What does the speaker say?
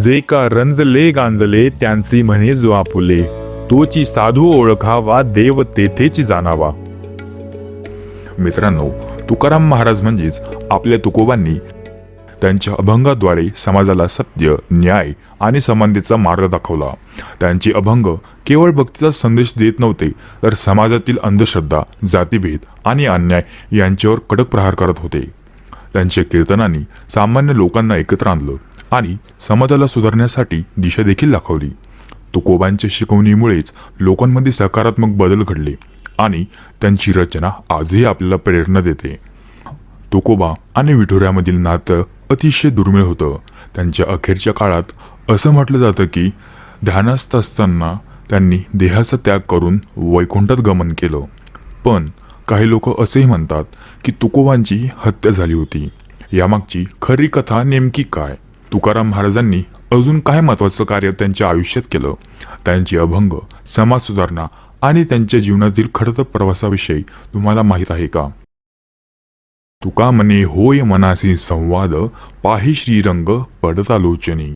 जे का रंजले गांजले त्यांची म्हणे जो आपुले, तोची साधू ओळखावा देव तेथेच जाणावा. मित्रांनो, तुकाराम महाराज म्हणजेच आपल्या तुकोबांनी त्यांच्या अभंगाद्वारे समाजाला सत्य, न्याय आणि समानतेचा मार्ग दाखवला. त्यांचे अभंग केवळ भक्तीचा संदेश देत नव्हते, तर समाजातील अंधश्रद्धा, जातीभेद आणि अन्याय यांच्यावर कडक प्रहार करत होते. त्यांच्या कीर्तनांनी सामान्य लोकांना एकत्र आणलं आणि समाजाला सुधारण्यासाठी दिशा देखील दाखवली. तुकोबांच्या शिकवणीमुळेच लोकांमध्ये सकारात्मक बदल घडले आणि त्यांची रचना आजही आपल्याला प्रेरणा देते. तुकोबा आणि विठुरायामधील नातं अतिशय दुर्मिळ होतं. त्यांच्या अखेरच्या काळात असं म्हटलं जातं की ध्यानस्थ असताना त्यांनी देहाचा त्याग करून वैकुंठात गमन केलं. पण काही लोक असेही म्हणतात की तुकोबांची हत्या झाली होती. यामागची खरी कथा नेमकी काय? तुकाराम महाराजांनी अजून काय महत्त्वाचं कार्य त्यांच्या आयुष्यात केलं? त्यांचे अभंग, समाज सुधारणा आणि त्यांच्या जीवनातील खडतर प्रवासाविषयी तुम्हाला माहीत आहे का? तुका म्हणे होय मनासी संवाद, पाही श्रीरंग पडता लोचनी.